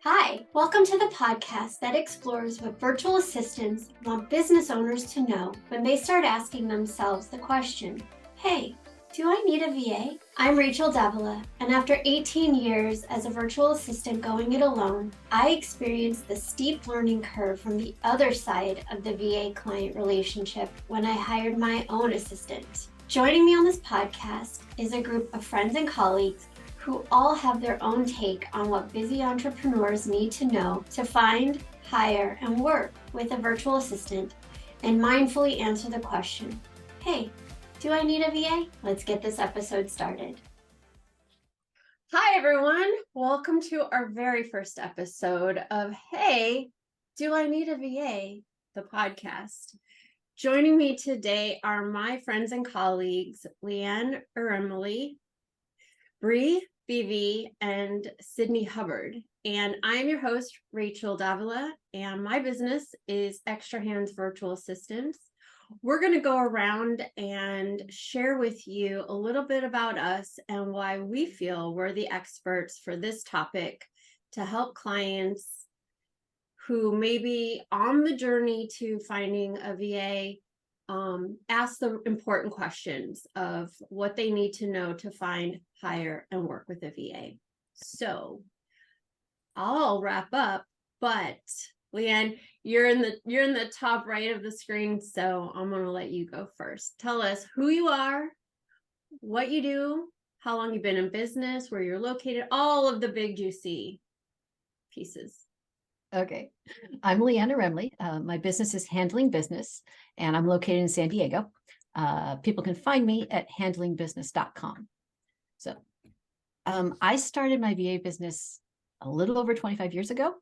Hi, welcome to the podcast that explores what virtual assistants want business owners to know when they start asking themselves the question, hey, do I need a VA? I'm Rachael Davila, and after 18 years as a virtual assistant going it alone, I experienced the steep learning curve from the other side of the VA client relationship when I hired my own assistant. Joining me on this podcast is a group of friends and colleagues who all have their own take on what busy entrepreneurs need to know to find, hire, and work with a virtual assistant, and mindfully answer the question, hey, do I need a VA? Let's get this episode started. Hi, everyone. Welcome to our very first episode of Hey, Do I Need a VA? The podcast. Joining me today are my friends and colleagues, LeAnn, Erimli, Bree BV, and Sydney Hubbard. And I'm your host, Rachael Davila, and my business is Extra Hands Virtual Assistants. We're going to go around and share with you a little bit about us and why we feel we're the experts for this topic to help clients who may be on the journey to finding a VA ask the important questions of what they need to know to find, hire, and work with a VA. So I'll wrap up, but LeAnn, you're in the top right of the screen, so I'm going to let you go first. Tell us who you are, what you do, how long you've been in business, where you're located, all of the big juicy pieces. Okay, I'm LeAnn Erimli. My business is Handling Business, and I'm located in San Diego. People can find me at handlingbusiness.com. So I started my VA business a little over 25 years ago,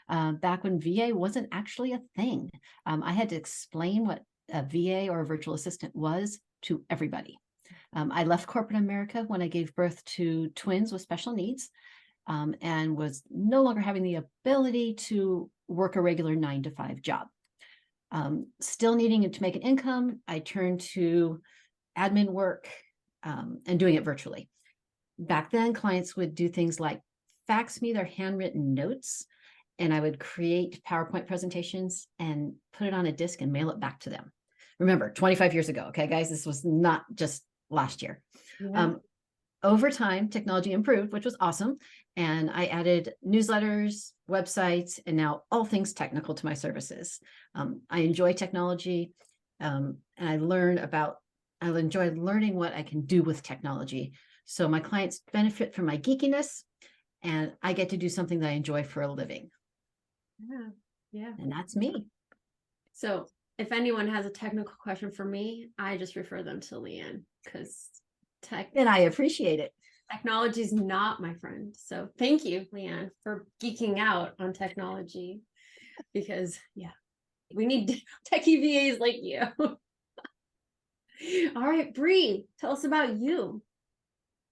back when VA wasn't actually a thing. I had to explain what a VA or a virtual assistant was to everybody. I left corporate America when I gave birth to twins with special needs. And was no longer having the ability to work a regular 9-to-5 job. Still needing to make an income, I turned to admin work and doing it virtually. Back then, clients would do things like fax me their handwritten notes, and I would create PowerPoint presentations and put it on a disc and mail it back to them. Remember, 25 years ago, okay, guys, this was not just last year. Yeah. Over time, technology improved, which was awesome. And I added newsletters, websites, and now all things technical to my services. I enjoy technology, and I enjoy learning what I can do with technology. So my clients benefit from my geekiness, and I get to do something that I enjoy for a living. Yeah. And that's me. So if anyone has a technical question for me, I just refer them to LeAnn, because and I appreciate it. Technology is not my friend. So thank you, LeAnn, for geeking out on technology, because we need techie VAs like you. All right, Bree, tell us about you.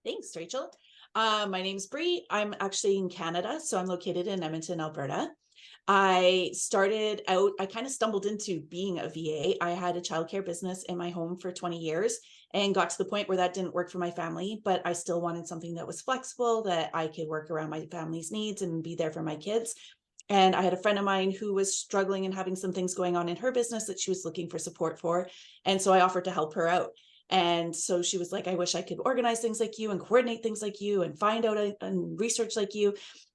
Thanks, Rachael. My name's Bree. I'm actually in Canada, so I'm located in Edmonton, Alberta. I kind of stumbled into being a VA. I had a childcare business in my home for 20 years and got to the point where that didn't work for my family, but I still wanted something that was flexible, that I could work around my family's needs and be there for my kids. And I had a friend of mine who was struggling and having some things going on in her business that she was looking for support for. And so I offered to help her out. And so she was like, I wish I could organize things like you and coordinate things like you and find out and research like you.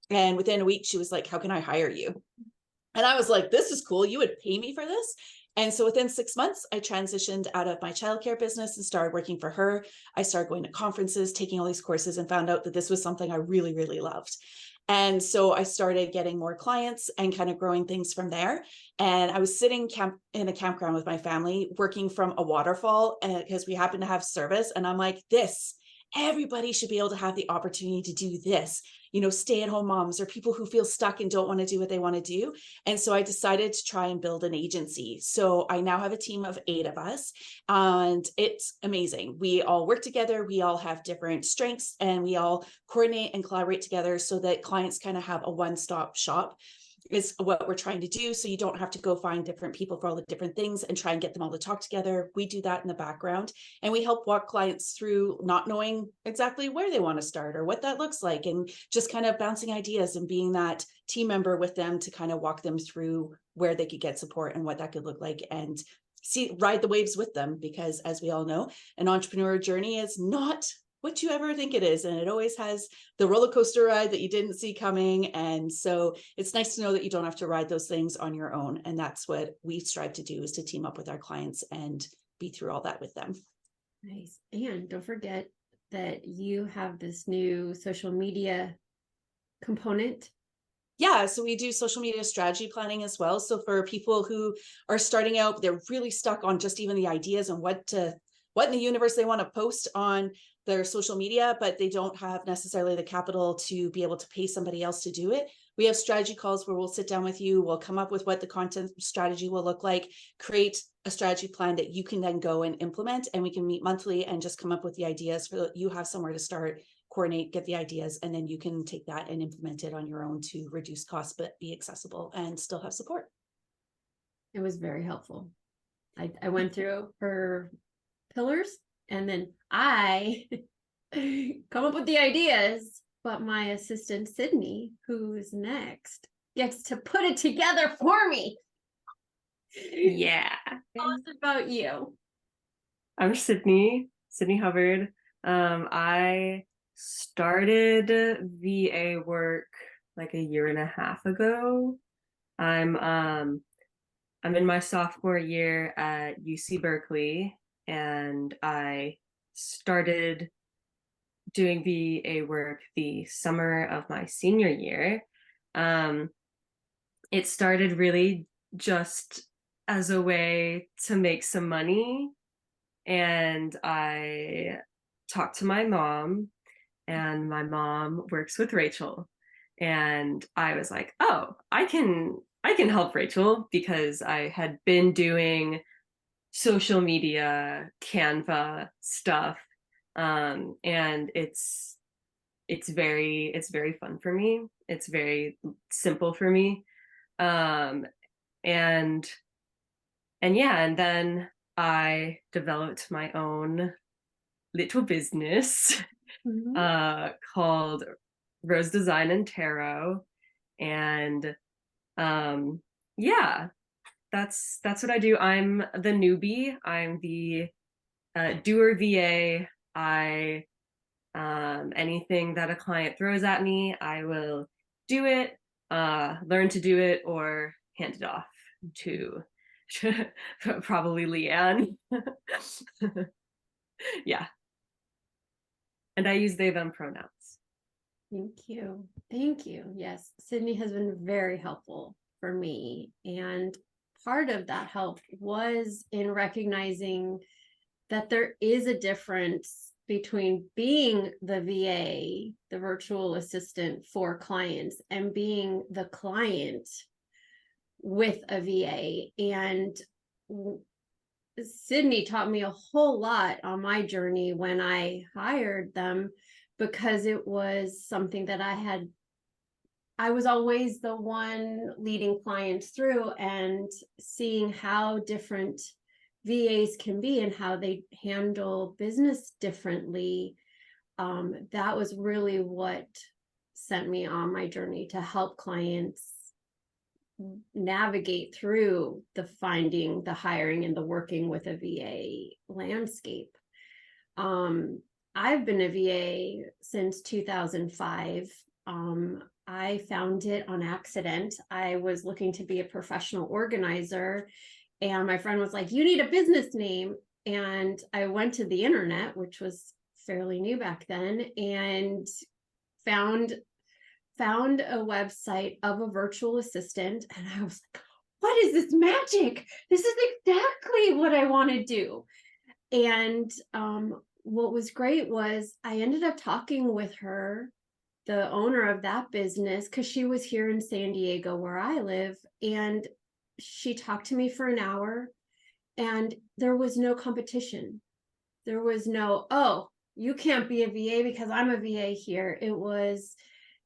And within a week, she was like, how can I hire you? And I was like, this is cool. You would pay me for this? And so within 6 months, I transitioned out of my childcare business and started working for her. I started going to conferences, taking all these courses, and found out that this was something I really, really loved. And so I started getting more clients and kind of growing things from there. And I was sitting in a campground with my family, working from a waterfall because we happened to have service. And I'm like, everybody should be able to have the opportunity to do this, stay-at-home moms or people who feel stuck and don't want to do what they want to do. And so I decided to try and build an agency. So I now have a team of 8 of us, and it's amazing. We all work together. We all have different strengths, and we all coordinate and collaborate together so that clients kind of have a one-stop shop. is what we're trying to do. So you don't have to go find different people for all the different things and try and get them all to talk together. We do that in the background, and we help walk clients through not knowing exactly where they want to start or what that looks like, and just kind of bouncing ideas and being that team member with them to kind of walk them through where they could get support and what that could look like, and ride the waves with them. Because as we all know, an entrepreneur journey is not what you ever think it is. And it always has the roller coaster ride that you didn't see coming. And so it's nice to know that you don't have to ride those things on your own. And that's what we strive to do, is to team up with our clients and be through all that with them. Nice. And don't forget that you have this new social media component. Yeah, so we do social media strategy planning as well. So for people who are starting out, they're really stuck on just even the ideas and what in the universe they want to post on their social media, but they don't have necessarily the capital to be able to pay somebody else to do it. We have strategy calls where we'll sit down with you, we'll come up with what the content strategy will look like, create a strategy plan that you can then go and implement, and we can meet monthly and just come up with the ideas for you have somewhere to start, coordinate, get the ideas, and then you can take that and implement it on your own to reduce costs, but be accessible and still have support. It was very helpful. I went through her pillars, and then I come up with the ideas, but my assistant Sydney, who's next, gets to put it together for me. Yeah. Tell us about you. I'm Sydney Hubbard. I started VA work like a year and a half ago. I'm in my sophomore year at UC Berkeley, and I started doing VA work the summer of my senior year. It started really just as a way to make some money, and I talked to my mom, and my mom works with Rachael, and I was like, oh, I can help Rachael, because I had been doing social media, Canva stuff, and it's very fun for me. It's very simple for me, and yeah, and then I developed my own little business called Rose Design and Tarot, and yeah, that's what I do. I'm the newbie. I'm the doer VA. I anything that a client throws at me, I will do it, learn to do it, or hand it off to probably LeAnn. Yeah. And I use they, them pronouns. Thank you. Thank you. Yes, Sydney has been very helpful for me. And part of that help was in recognizing that there is a difference between being the VA, the virtual assistant for clients, and being the client with a VA. And Sydney taught me a whole lot on my journey when I hired them, because it was something that I was always the one leading clients through, and seeing how different VAs can be and how they handle business differently. That was really what sent me on my journey to help clients navigate through the finding, the hiring, and the working with a VA landscape. I've been a VA since 2005. I found it on accident. I was looking to be a professional organizer, and my friend was like, you need a business name. And I went to the internet, which was fairly new back then, and found a website of a virtual assistant. And I was like, what is this magic? This is exactly what I want to do. And what was great was I ended up talking with her, the owner of that business, because she was here in San Diego where I live. And she talked to me for an hour, and there was no competition. There was no, oh, you can't be a VA because I'm a VA here. It was,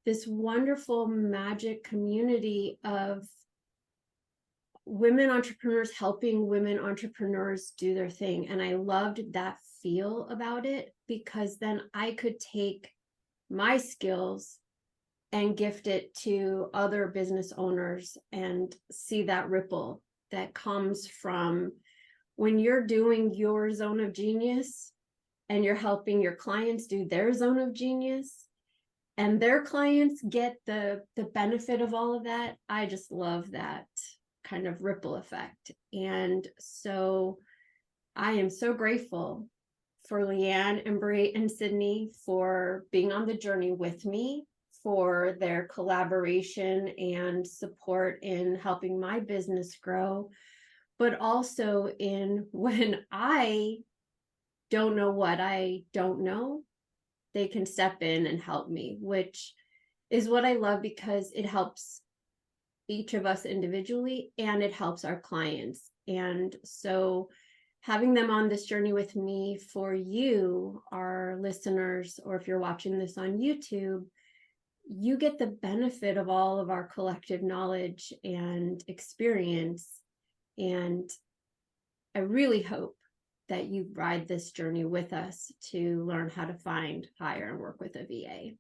this wonderful magic community of women entrepreneurs helping women entrepreneurs do their thing. And I loved that feel about it, because then I could take my skills and gift it to other business owners and see that ripple that comes from when you're doing your zone of genius and you're helping your clients do their zone of genius, and their clients get the benefit of all of that. I just love that kind of ripple effect. And so I am so grateful for LeAnn and Bree and Sydney for being on the journey with me, for their collaboration and support in helping my business grow, but also in when I don't know what I don't know, they can step in and help me, which is what I love, because it helps each of us individually and it helps our clients. And so having them on this journey with me, for you, our listeners, or if you're watching this on YouTube, you get the benefit of all of our collective knowledge and experience. And I really hope that you ride this journey with us to learn how to find, hire, and work with a VA.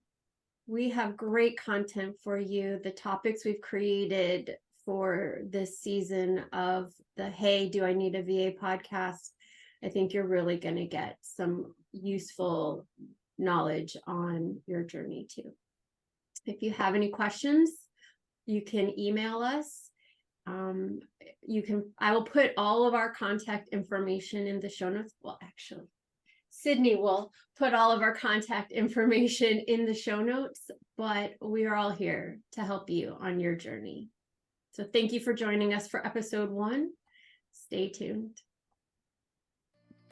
We have great content for you. The topics we've created for this season of the Hey, Do I Need a VA podcast, I think you're really going to get some useful knowledge on your journey too. If you have any questions, you can email us. I will put all of our contact information in the show notes. Well, actually, Sydney will put all of our contact information in the show notes, but we are all here to help you on your journey. So thank you for joining us for episode 1. Stay tuned.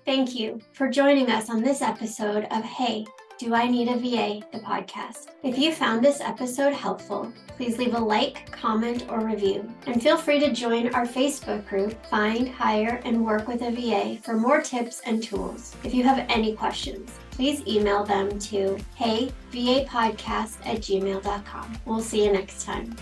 Thank you for joining us on this episode of Hey, Do I Need a VA, the podcast. If you found this episode helpful, please leave a like, comment, or review. And feel free to join our Facebook group, Find, Hire, and Work with a VA, for more tips and tools. If you have any questions, please email them to heyvapodcast@gmail.com. We'll see you next time.